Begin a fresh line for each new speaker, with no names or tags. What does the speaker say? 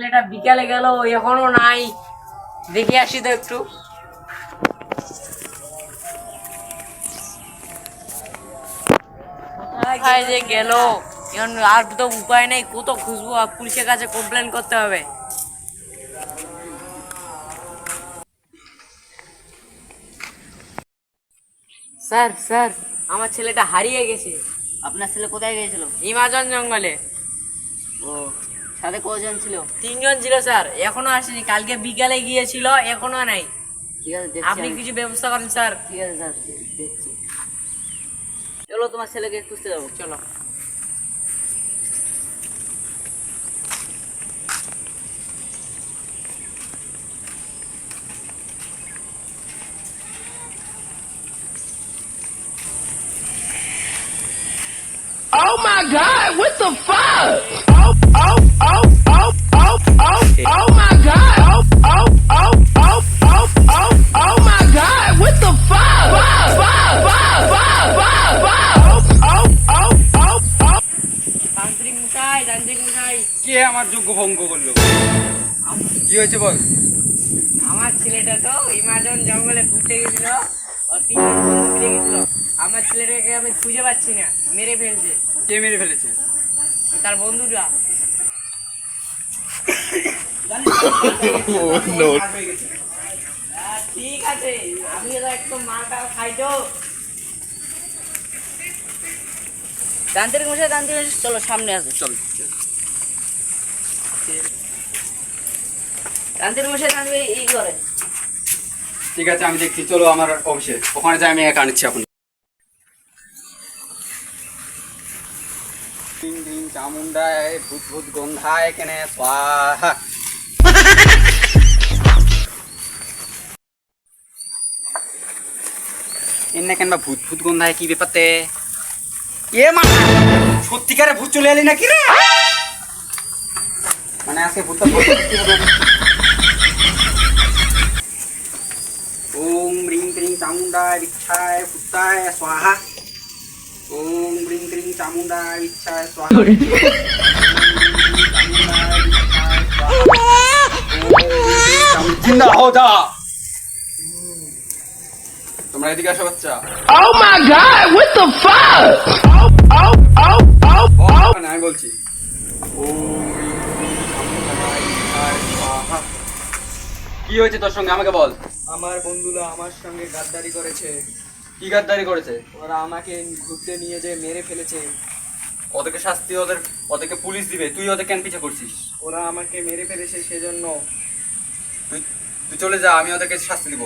ছেলেটা বিকালে গেল, এখনো নাই। দেখে আসি তো একটু। কোথায় যে গেল? এখন আর তো উপায় নেই, কত খুঁজবো, পুলিশের কাছে কমপ্লেন করতে হবে। স্যার স্যার, আমার ছেলেটা হারিয়ে গেছে।
আপনার ছেলে কোথায় গিয়েছিল?
হিমাচল জঙ্গলে।
ও, সাথে কজন ছিল?
3 জন ছিল স্যার, এখনো আসেনি। কালকে বিকালে গিয়েছিল, এখনো নাই।
ঠিক আছে, দেখছি
আপনি
আমি।
কিছু ব্যবস্থা করেন স্যার।
ঠিক আছে স্যার, দেখছি। চলো তোমার ছেলেকে খুঁজতে যাবো।
চলো।
Oh my God! What the fuck? Oh oh oh oh oh oh oh my God! Oh oh oh oh oh oh oh my God! What the fuck? Oh oh oh oh.
তান্ত্রিক মশাই, তান্ত্রিক মশাই,
কে আমার যোগ্য ভঙ্গ করলো? কি হয়েছে বল?
আমার ছেলেটা তো হিমাচল জঙ্গলে ঘুরতে গেছিল, ও 3 জন বন্ধু মিলে গেছিল। আমার ছেলেটাকে আমি খুঁজে পাচ্ছি না, মেরে ফেলছে
কে মেরে ফেলেছে?
তার বন্ধুরা। ঠিক আছে, আমি তো একটু মালটা খাই তো।
তান্ত্রিক মশাই, তান্ত্রিক মশাই, চলো সামনে আসো।
চল।
তান্ত্রিক মশাই, তান্ত্রিক এই করে।
ঠিক আছে, আমি দেখছি। চলো আমার অফিসে, ওখানে যাই, আমি একা আনছি এখন। ডিং ডিং চামুন্ডায় ভূত ভূত গন্ধায় কেনে স্বাহা। এনে কেন বা ভূত ভূত গন্ধায়, কি ব্যাপারতে? এ মা, সত্যিকারে ভূত চলে এলি নাকি রে? মানে আজকে ভূতটা ওম রিং রিং চামুন্ডায় বিচ্ছায় পুত্তায় স্বাহা। ওম রিং রিং চামুন্ডায় বিচ্ছায় স্বাহা। জিন্দা হও যা। তোমরা এদিকে আসো বাচ্চা।
Oh my God! What the fuck? Oh oh oh oh oh.
মানে আমি বলছি ওম রিং রিং চামুন্ডায় বিচ্ছায় স্বাহা। কি হয়েছে তোর সঙ্গে, আমাকে বল।
আমার বন্ধুরা আমার সঙ্গে গাদ্দারি করেছে।
কি গাদ্দারি করেছে?
ওরা আমাকে ঘুরতে নিয়ে যেয়ে মেরে ফেলেছে।
ওদেরকে শাস্তি, ওদেরকে পুলিশ দিবে। তুই ওদের কেন পিছা করছিস?
ওরা আমাকে মেরে ফেলেছে, সেজন্য।
তুই তুই চলে যা, আমি ওদেরকে শাস্তি দিব।